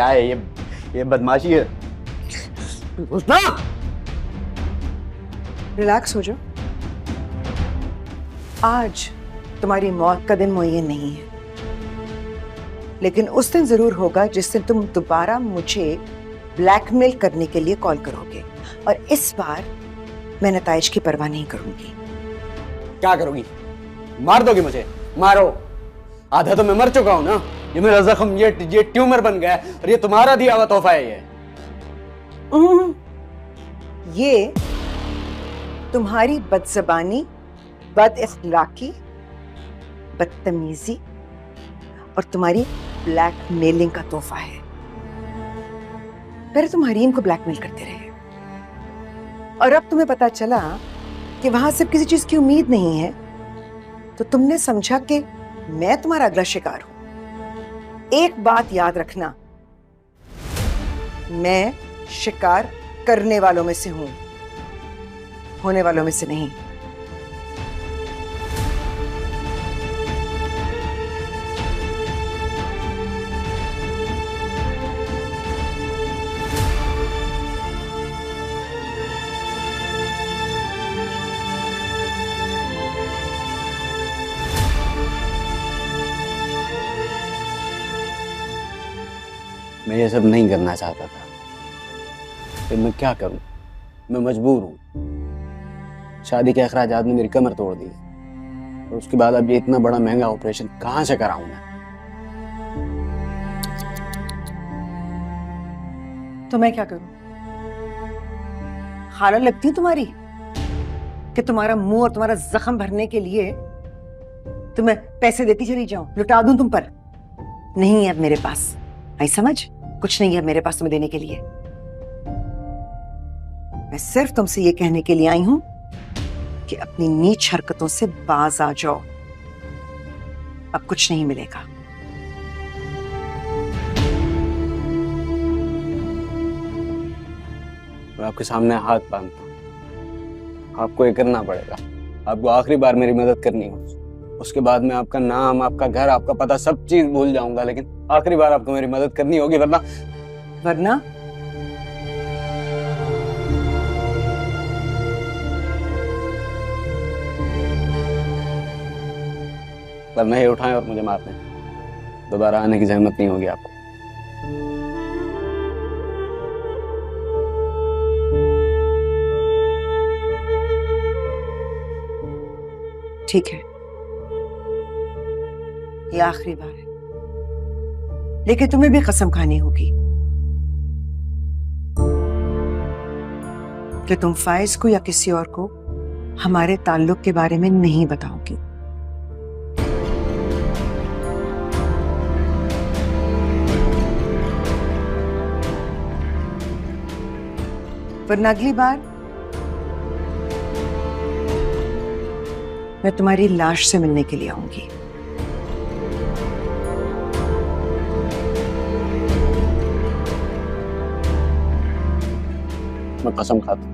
क्या है ये बदमाशी है। ना रिलैक्स हो जाओ। आज तुम्हारी मौत का दिन मुय्यन नहीं है, लेकिन उस दिन जरूर होगा जिस दिन तुम दोबारा मुझे ब्लैकमेल करने के लिए कॉल करोगे, और इस बार मैं नताइज की परवाह नहीं करूंगी। क्या करोगी? मार दोगी मुझे? मारो, आधा तो मैं मर चुका हूं ना। ये मेरा जख्म ये ट्यूमर बन गया है, और ये तुम्हारा दिया हुआ तोहफा है। ये तुम्हारी बदजबानी, बद इखलाकी, बदतमीजी और तुम्हारी ब्लैकमेलिंग का तोहफा है। पहले तुम हरीम को ब्लैकमेल करते रहे, और अब तुम्हें पता चला कि वहां से किसी चीज की उम्मीद नहीं है, तो तुमने समझा कि मैं तुम्हारा अगला शिकार हूं। एक बात याद रखना, मैं शिकार करने वालों में से हूं, होने वालों में से नहीं। मैं ये सब नहीं करना चाहता था, फिर मैं क्या करूं? मैं मजबूर हूं। शादी के अखराजात ने मेरी कमर तोड़ दी, और उसके बाद अब ये इतना बड़ा महंगा ऑपरेशन कहां से कराऊं मैं? तो मैं क्या करूं? खाला लगती हूं तुम्हारी कि तुम्हारा मुंह और तुम्हारा जख्म भरने के लिए तुम्हें पैसे देती चली जाऊं, लुटा दूं तुम पर? नहीं है अब मेरे पास, आई समझ? कुछ नहीं है मेरे पास तुम्हें देने के लिए। मैं सिर्फ तुमसे ये कहने के लिए आई हूं कि अपनी नीच हरकतों से बाज आ जाओ। अब कुछ नहीं मिलेगा। मैं आपके सामने हाथ बांधता हूं, आपको ये करना पड़ेगा। आपको आखिरी बार मेरी मदद करनी हो, उसके बाद मैं आपका नाम, आपका घर, आपका पता, सब चीज भूल जाऊंगा, लेकिन आखिरी बार आपको मेरी मदद करनी होगी, वरना वरना ये उठाएं और मुझे मार दें। दोबारा आने की जहमत नहीं होगी आपको। ठीक है, ये आखिरी बार है, लेकिन तुम्हें भी कसम खानी होगी कि तुम फाइज को या किसी और को हमारे ताल्लुक के बारे में नहीं बताओगी। वरना अगली बार मैं तुम्हारी लाश से मिलने के लिए आऊंगी। मैं कसम खाता हूं।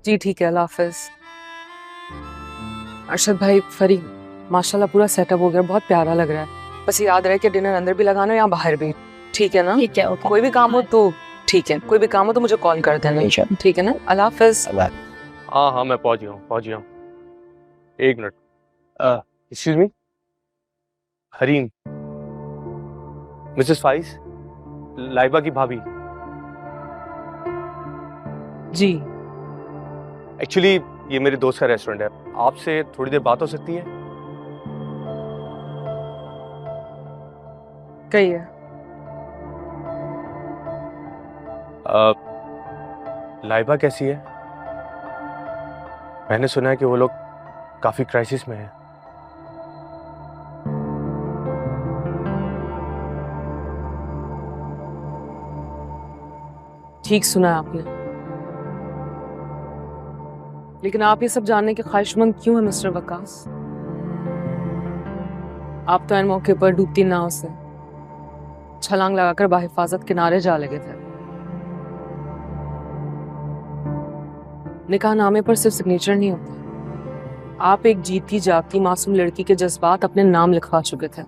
जी ठीक है, अल्लाह हाफिज। अरशद भाई, फरीद, माशाल्लाह पूरा सेटअप हो गया, बहुत प्यारा लग रहा है। बस याद रहे कि डिनर अंदर भी लगाना या बाहर भी, ठीक है ना? ठीक है, ओके। कोई भी काम हो तो ठीक है, कोई भी काम हो तो मुझे कॉल कर देना, ठीक है ना? अल्लाह हाफिज। हाँ हाँ, मैं पहुंच गया हूँ। एक मिनट, excuse me, Hareem, Mrs Faiz, Laiba की भाभी। जी एक्चुअली ये मेरे दोस्त का रेस्टोरेंट है, आपसे थोड़ी देर बात हो सकती है? कही है। लाइबा कैसी है? मैंने सुना है कि वो लोग काफी क्राइसिस में है। ठीक सुना है आपने, लेकिन आप ये सब जानने के ख्वाहिशमंद क्यों है मिस्टर वकास? आप तो इन मौके पर डूबती नाव से छलांग लगाकर बाहिफाजत किनारे जा लगे थे। निकाहनामे पर सिर्फ सिग्नेचर नहीं होता, आप एक जीती जागती मासूम लड़की के जज्बात अपने नाम लिखवा चुके थे।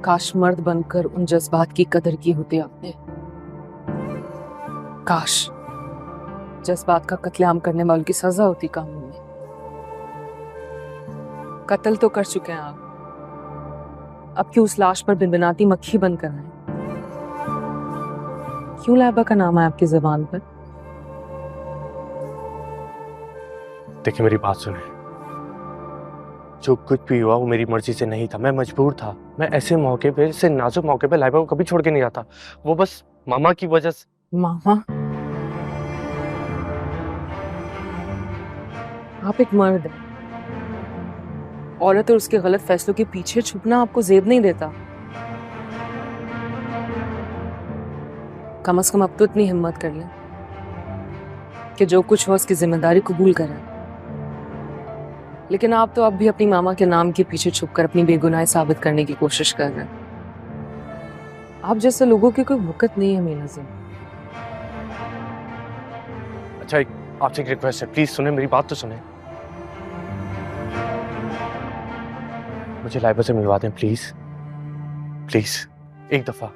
काश मर्द बनकर उन जज्बात की कदर की होती आपने। काश जज्बात का कत्लेआम करने वालों की सजा होती कानून में। कत्ल तो कर चुके हैं आप, अब क्यों उस लाश पर बिनबिनाती मक्खी बन कर आए? क्यों लाइबा का नाम है आपकी जुबान पर? देखिए मेरी बात सुने, जो कुछ भी हुआ वो मेरी मर्जी से नहीं था, मैं मजबूर था। मैं ऐसे मौके पे, ऐसे नाजुक मौके पे लाइबा को कभी छोड़ के नहीं आता। वो बस मामा की वजह से। मामा? आप एक मर्द हैं, औरत और उसके गलत फैसलों के पीछे छुपना आपको जेब नहीं देता। कम से कम अब तो इतनी हिम्मत कर लें कि जो कुछ हो उसकी जिम्मेदारी कबूल करें। लेकिन आप तो अब भी अपनी मामा के नाम के पीछे छुपकर अपनी बेगुनाही साबित करने की कोशिश कर रहे हैं। आप जैसे लोगों की कोई वक़्त नहीं है मेरी नज़र। अच्छा, आपसे एक रिक्वेस्ट है, प्लीज सुने, मेरी बात तो सुने। मुझे लाइबा से मिलवा दें प्लीज, प्लीज एक दफा।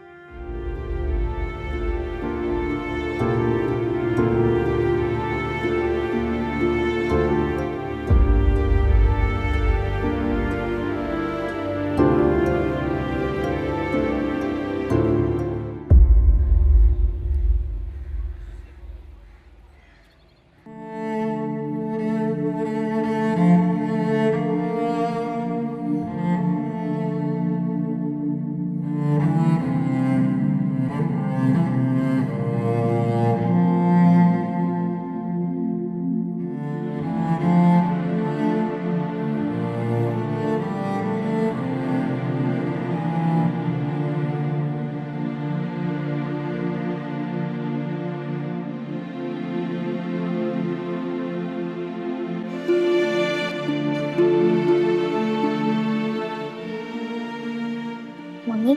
मम्मी,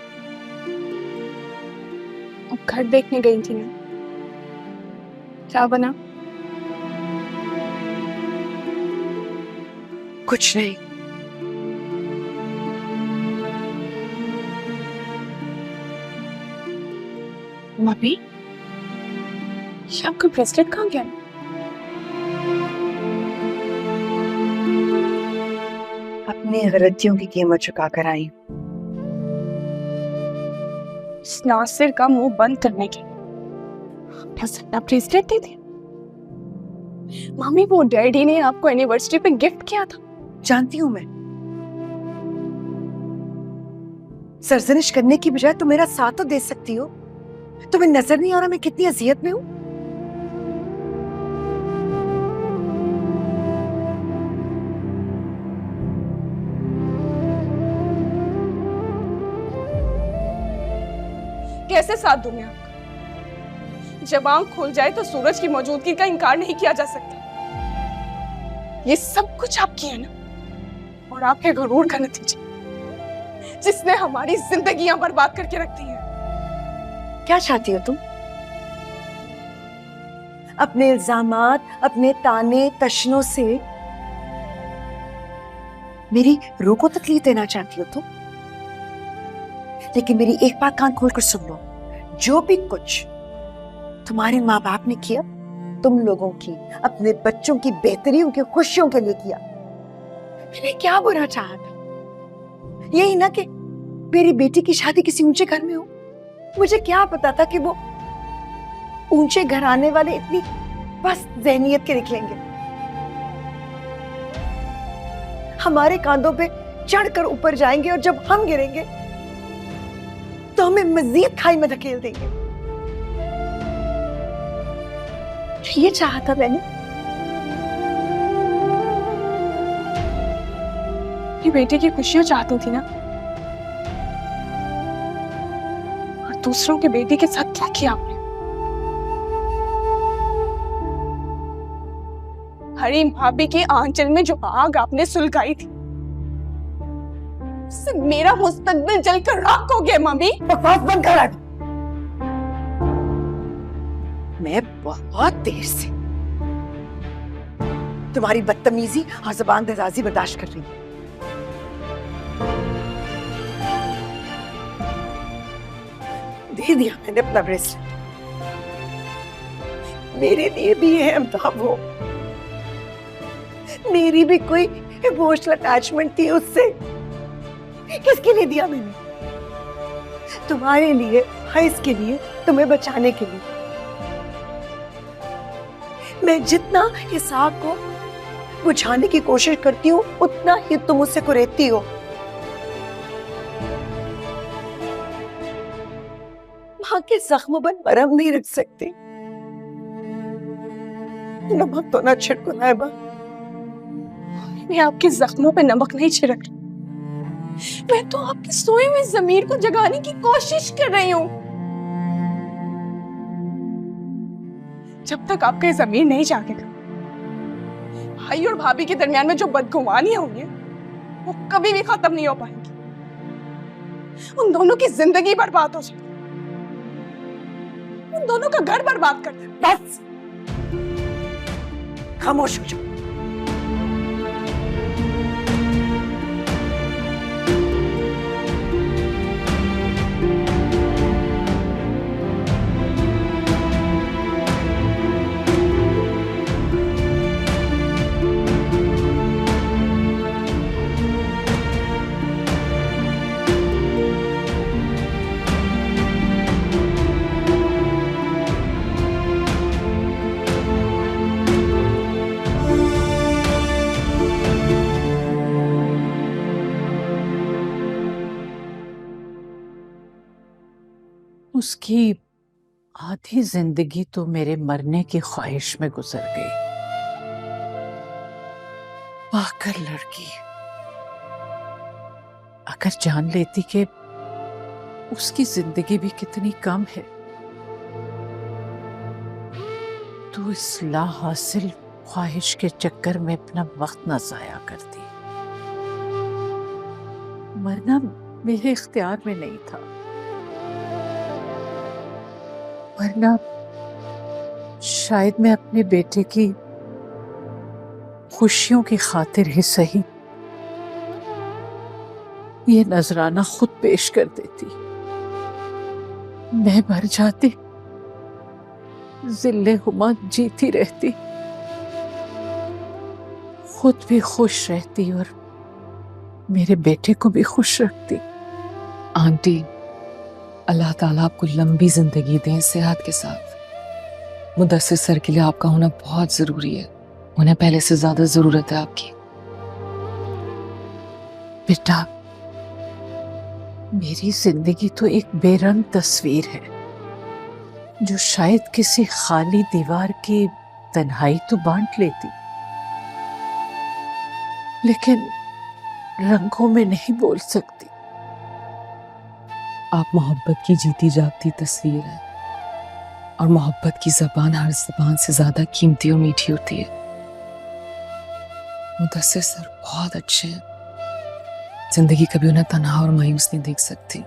अब घर देखने गई थी मैं, क्या बना? कुछ नहीं। मम्मी, ये आपका ब्रेसलेट कहाँ गया? अपनी गलतियों की कीमत चुका कर आई। इस नासिर का मुंह बंद करने की बस अपना ब्रेसलेट दे दिया। मम्मी, वो डैडी ने आपको एनिवर्सरी पे गिफ्ट किया था। जानती हूं मैं, सरजनिश करने की बजाय तुम मेरा साथ तो दे सकती हो। तुम्हें नजर नहीं आ रहा मैं कितनी अजियत में हूं? कैसे साथ दूं मैं आपका? जब आंख खुल जाए तो सूरज की मौजूदगी का इनकार नहीं किया जा सकता। ये सब कुछ आपकी है ना, और आपके गुरूर का नतीजा, जिसने हमारी जिंदगियां बर्बाद करके रख दी हैं। क्या चाहती हो तुम? अपने इल्जामात, अपने ताने तशनों से मेरी रूह को तकलीफ देना चाहती हो तुम। लेकिन मेरी एक बात कान खोलकर सुन लो, जो भी कुछ तुम्हारे माँ बाप ने किया, तुम लोगों की, अपने बच्चों की बेहतरी, उनकी खुशियों के लिए किया। मैंने क्या बुरा चाहा था? यही ना कि मेरी बेटी की शादी किसी ऊंचे घर में हो। मुझे क्या पता था कि वो ऊंचे घर आने वाले इतनी बस जहनियत के निकलेंगे, हमारे कांधों पे चढ़कर ऊपर जाएंगे और जब हम गिरेंगे तो हमें मजीद खाई में धकेल देंगे। ये चाहा था मैंने। ये बेटे की खुशियां चाहती थी ना, और दूसरों के बेटे के साथ क्या किया आपने? हरीम भाभी के आंचल में जो आग आपने सुलगाई थी, उससे मेरा मुस्तकबिल जलकर राख हो गया। मम्मी बकवास बंद कर। मैं बहुत देर से तुम्हारी बदतमीजी और ज़बान दराजी बर्दाश्त कर रही हूं। दे दिया मैंने अपना ब्रेसलेट। मेरे लिए भी अहम था वो। मेरी भी कोई इमोशनल अटैचमेंट थी उससे। किसके लिए दिया मैंने? तुम्हारे लिए, फैज के लिए, तुम्हें बचाने के लिए। मैं जितना इस आग को बुझाने की कोशिश करती हूँ, उतना ही तुम मुझसे कुरेदती हो। मां के जख्मों पर मरहम नहीं रख सकती। नमक तो ना छिड़को नायबा। मैं आपके जख्मों पे नमक नहीं छिड़क रही, मैं तो आपके सोए हुए ज़मीर को जगाने की कोशिश कर रही हूँ। जब तक आपका ज़मीर नहीं जागेगा, भाई और भाभी के दरमियान में जो बदगुमानियां हुई हैं, वो कभी भी खत्म नहीं हो पाएंगी। उन दोनों की जिंदगी बर्बाद हो जाएगी, उन दोनों का घर बर्बाद कर दे। बस खामोश हो जाओ। उसकी आधी जिंदगी तो मेरे मरने की ख्वाहिश में गुजर गई। पाकर लड़की, अगर जान लेती कि उसकी जिंदगी भी कितनी कम है, तो इस लाहासिल ख्वाहिश के चक्कर में अपना वक्त न जाया करती। मरना मेरे इख्तियार में नहीं था, वरना शायद मैं अपने बेटे की खुशियों की खातिर ही सही ये नजराना खुद पेश कर देती। मैं मर जाती, जिल्ले हुमा जीती रहती, खुद भी खुश रहती और मेरे बेटे को भी खुश रखती। आंटी, अल्लाह ताला आपको लंबी जिंदगी दें सेहत के साथ। मुदस्सिर सर के लिए आपका होना बहुत जरूरी है, उन्हें पहले से ज्यादा जरूरत है आपकी। बेटा, मेरी जिंदगी तो एक बेरंग तस्वीर है, जो शायद किसी खाली दीवार की तन्हाई तो बांट लेती, लेकिन रंगों में नहीं बोल सकती। आप मोहब्बत की जीती जागती तस्वीर है, और मोहब्बत की जबान हर जबान से ज्यादा कीमती और मीठी होती है। मुदस्सिर सर बहुत अच्छे हैं, जिंदगी कभी उन्हें तन्हा और मायूस नहीं देख सकती।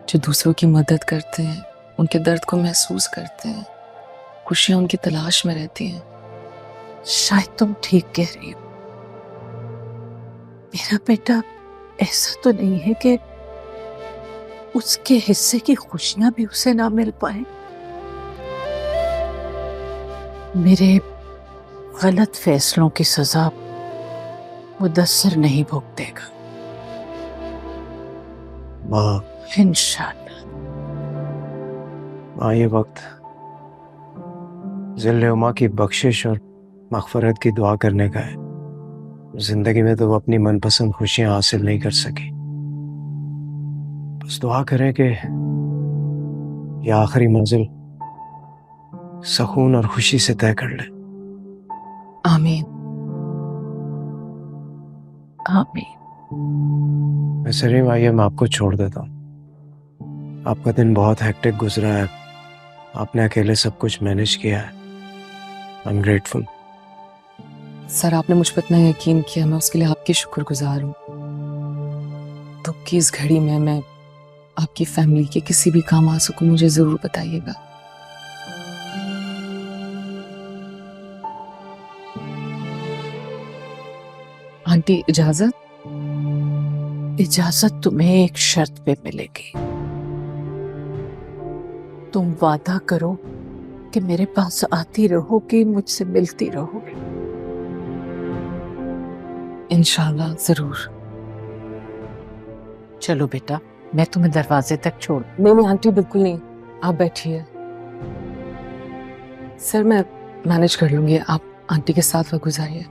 जो दूसरों की मदद करते हैं, उनके दर्द को महसूस करते हैं, खुशियां उनकी तलाश में रहती हैं। शायद तुम ठीक कह रही हो। मेरा बेटा ऐसा तो नहीं है कि उसके हिस्से की खुशियां भी उसे ना मिल पाए। मेरे गलत फैसलों की सजा मुदस्सिर नहीं भुगतेगा माँ। इंशाअल्लाह। माँ, ये वक्त ज़िल्ले उमा की बख्शिश और मग़फ़िरत की दुआ करने का है। जिंदगी में तो वो अपनी मनपसंद खुशियां हासिल नहीं कर सकी। बस दुआ करें कि ये आखिरी मंजिल सुकून और खुशी से तय कर ले। आमीन आमीन। वैसे रीम, आइए मैं आपको छोड़ देता हूँ। आपका दिन बहुत हेक्टिक गुजरा है। आपने अकेले सब कुछ मैनेज किया है। I am grateful. सर, आपने मुझ पर इतना यकीन किया, मैं उसके लिए आपकी शुक्रगुजार हूँ। दुख की इस घड़ी में मैं आपकी फैमिली के किसी भी काम आ सकूं, मुझे जरूर बताइएगा। आंटी, इजाजत? इजाजत तुम्हें एक शर्त पे मिलेगी। तुम वादा करो कि मेरे पास आती रहोगी, मुझसे मिलती रहोगी। इंशाल्लाह जरूर। चलो बेटा, मैं तुम्हें दरवाजे तक छोड़। नहीं आंटी, बिल्कुल नहीं, आप बैठिए। सर, मैं मैनेज कर लूंगी, आप आंटी के साथ वक्त गुजारिए।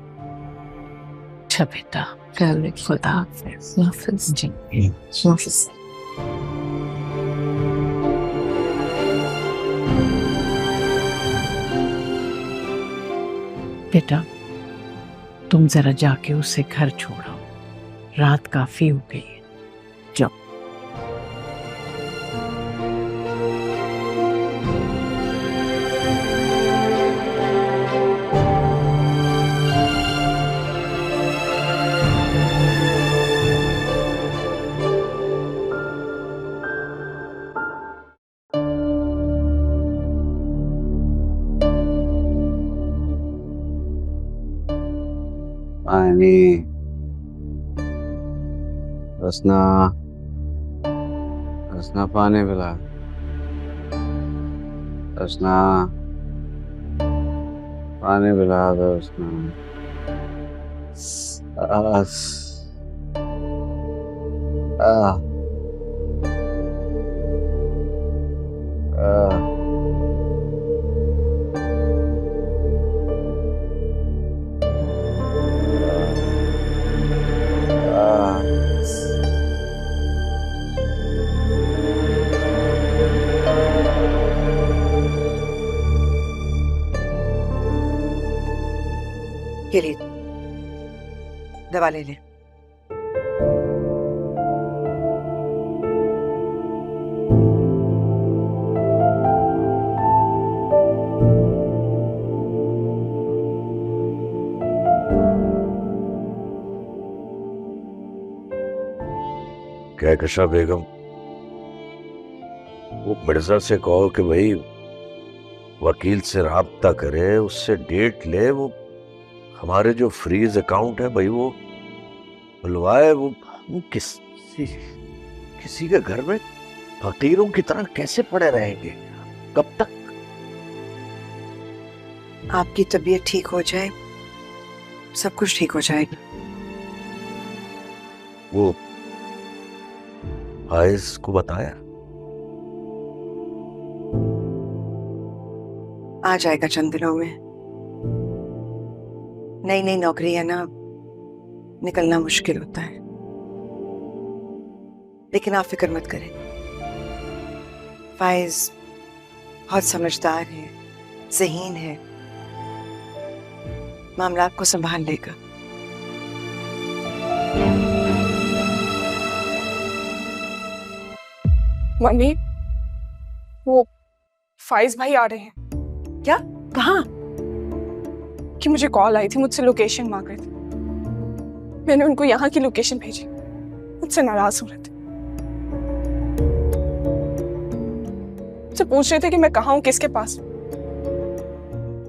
अच्छा बेटा, ख्याल रखिए। खुदा हाफिज। हाफिज जी। हाफिज। बेटा, तुम जरा जाके उसे घर छोड़ो, रात काफी हो गई है। जाओ। पानी, रसना, रसना पानी पिला। रसना, पानी पिला दो रसना। के लिए दवा ले ले। कहकशा बेगम, वो मिर्जा से कहो कि भाई वकील से राब्ता करे, उससे डेट ले, वो हमारे जो फ्रीज अकाउंट है भाई वो बुलवाए। वो किसी के घर में फकीरों की तरह कैसे पड़े रहेंगे? कब तक? आपकी तबीयत ठीक हो जाए, सब कुछ ठीक हो जाएगा। वो फाइज को बताया? आ जाएगा चंद दिनों में। नई नई नौकरी है ना, निकलना मुश्किल होता है, लेकिन आप फिक्र मत करें। फाइज बहुत समझदार है, ज़हीन है, मामला को संभाल लेगा। मनी, वो फाइज भाई आ रहे हैं। क्या? कहाँ? कि मुझे कॉल आई थी, मुझसे लोकेशन मांग रहे थे। मैंने उनको यहाँ की लोकेशन भेजी, मुझसे नाराज हो रहे थे। मुझसे पूछ रहे थे कि मैं कहाँ हूँ, किसके पास।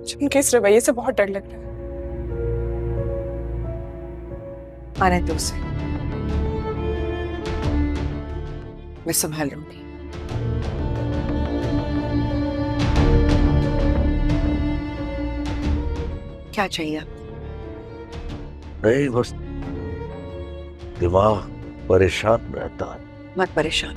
मुझे उनके इस रवैये से बहुत डर लग रहा है। आने दो उसे, मैं संभाल लूंगी। क्या चाहिए आपको? नहीं, बस दिमाग परेशान रहता है। मत परेशान।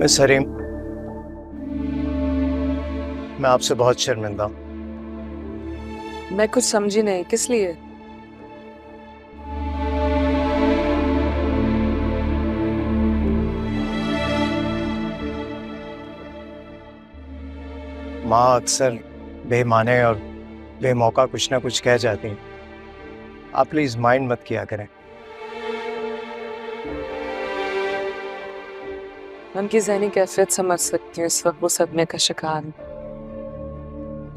मिस हरीम, मैं आपसे बहुत शर्मिंदा हूं। मैं कुछ समझी नहीं, किस लिए? माँ अक्सर बेमाने और बेमौका कुछ ना कुछ कह जाती हैं। आप प्लीज माइंड मत किया करें। मैं उनकी ज़हनी कैफियत समझ सकती हूँ, इस वक्त वो सदमे का शिकार है।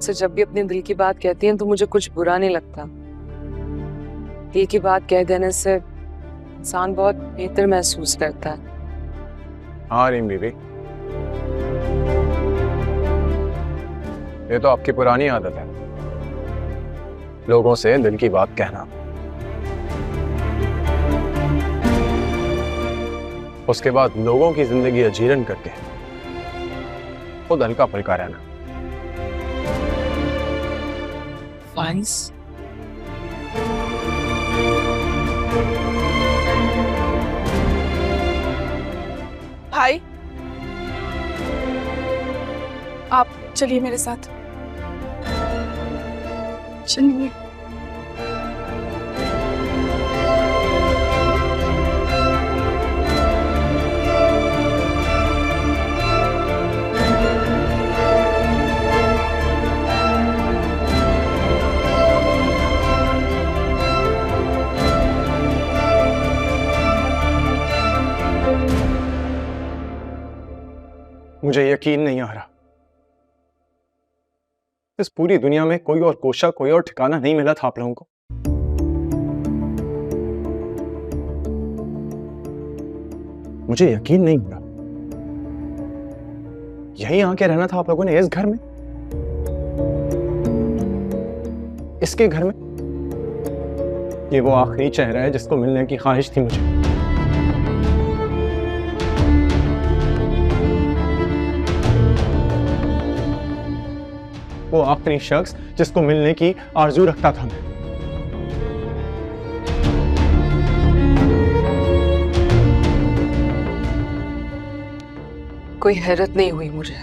से जब भी अपने दिल की बात कहती हैं तो मुझे कुछ बुरा नहीं लगता। दिल की बात कह देने से इंसान बहुत बेहतर महसूस करता है। हाँ रीम बीबी, ये तो आपकी पुरानी आदत है, लोगों से दिल की बात कहना, उसके बाद लोगों की जिंदगी अजीरन करके खुद हल्का फुल्का रहना। फाइज, भाई आप चलिए मेरे साथ, चलिए। मुझे यकीन नहीं आ रहा, इस पूरी दुनिया में कोई और कोशा, कोई और ठिकाना नहीं मिला था आप लोगों को। मुझे यकीन नहीं हो रहा, यहीं आके रहना था आप लोगों ने, इस घर में, इसके घर में। ये वो आखिरी चेहरा है जिसको मिलने की ख्वाहिश थी मुझे। वो आखिरी शख्स जिसको मिलने की आरजू रखता था मैं। कोई हैरत नहीं हुई मुझे।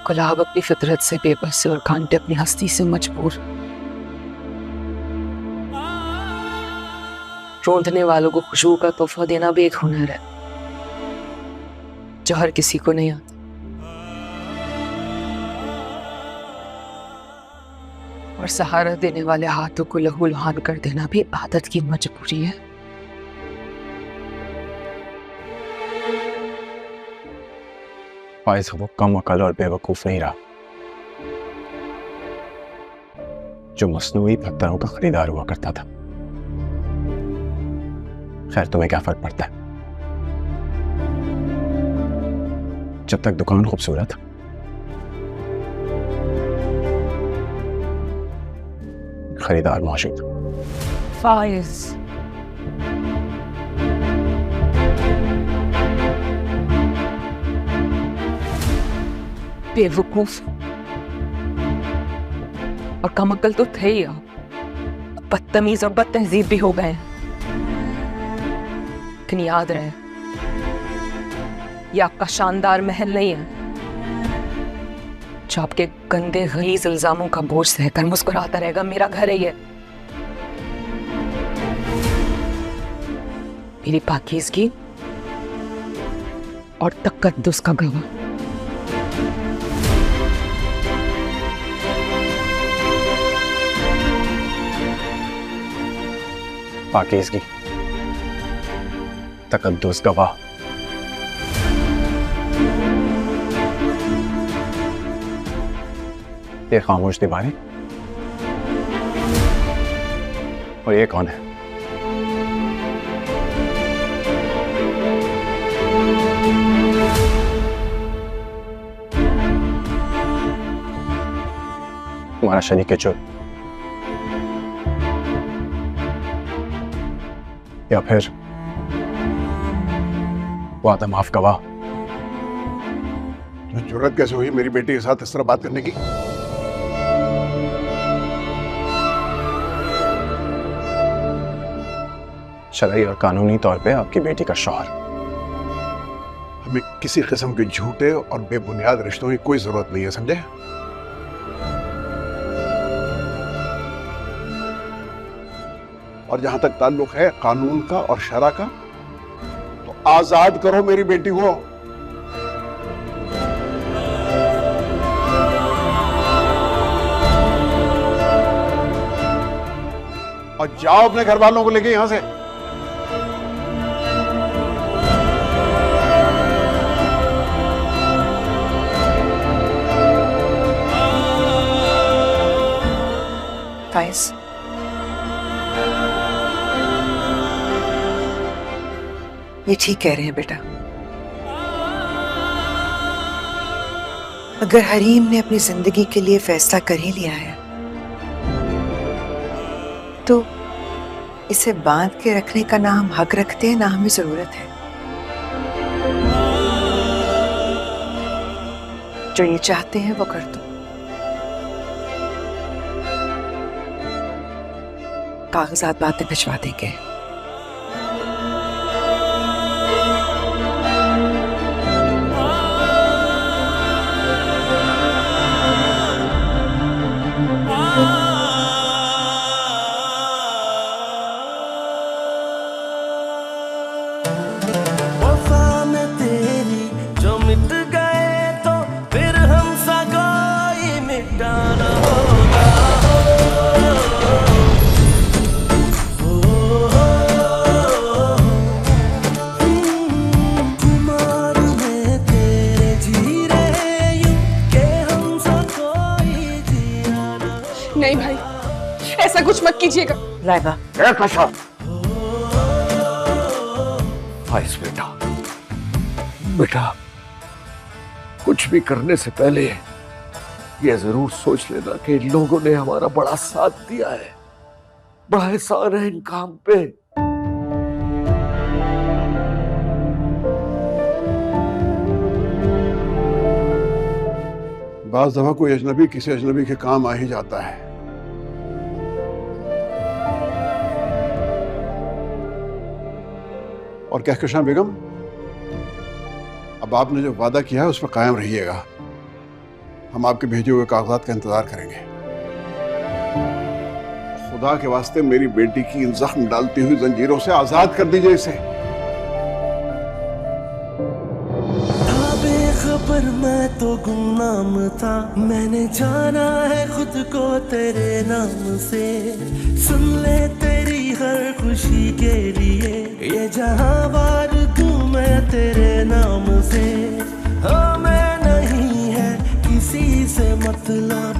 गुलाब अपनी फितरत से बेबस है और कांटे अपनी हस्ती से मजबूर। रोंदने वालों को खुशबू का तोहफा देना भी एक हुनर है जो हर किसी को नहीं आता। और सहारा देने वाले हाथों को लहू लुहान कर देना भी आदत की मजबूरी है। फाइज वो कम अकल और बेवकूफ नहीं रहा जो मसनूई पत्थरों का खरीदार हुआ करता था। खैर, तुम्हें क्या फर्क पड़ता है, जब तक दुकान खूबसूरत, खरीदार मौजूद। फाइज, बेवकूफ और कम अक्ल तो थे ही आप, बदतमीज और बदतहजीब भी हो गए हैं। लेकिन याद रहे, ये आपका शानदार महल नहीं है जो आपके गंदे गलीज इल्जामों का बोझ सहकर मुस्कुराता रहेगा। मेरा घर है ये, मेरी पाकीज़गी और तकद्दुस का गवाह। पाकीज़गी, तकद्दुस गवाह। ये खामोश दीवारें और ये कौन है? तुम्हारा शरीक जुर्म या फिर वो आदम माफ गवाह? जरूरत कैसे हुई मेरी बेटी के साथ इस तरह बात करने की? शरई और कानूनी तौर पे आपकी बेटी का शौहर। हमें किसी किस्म के झूठे और बेबुनियाद रिश्तों की कोई जरूरत नहीं है, समझे? और जहां तक ताल्लुक है कानून का और शरा का, तो आजाद करो मेरी बेटी को। और जाओ अपने घर वालों को लेके यहां से। फाइज, ये ठीक कह रहे हैं बेटा। अगर हरीम ने अपनी जिंदगी के लिए फैसला कर ही लिया है तो इसे बांध के रखने का ना हम हक रखते हैं ना हमें जरूरत है। जो ये चाहते हैं वो कर दो। कागजात बाद में भिजवा देंगे। नहीं भाई, ऐसा कुछ मत कीजिएगा। लाइबा, फाइज बेटा, बेटा कुछ भी करने से पहले ये जरूर सोच लेना कि इन लोगों ने हमारा बड़ा साथ दिया है, बड़ा एहसान है इन काम पे। बाज़ दफा कोई अजनबी किसी अजनबी के काम आ ही जाता है। और कहकशां बेगम, अब आपने जो वादा किया है उस पर कायम रहिएगा। हम आपके भेजे हुए कागजात का इंतजार करेंगे। खुदा के वास्ते मेरी बेटी की इन जख्म डालती हुई जंजीरों से आजाद कर दीजिए इसे। बेखबर मैं तो गुमनाम था, मैंने जाना है खुद को तेरे नाम से। सुन ले तेरी हर खुशी के लिए ये जहां वार दूं मैं तेरे नाम से। हाँ मैं नहीं है किसी से मतलब,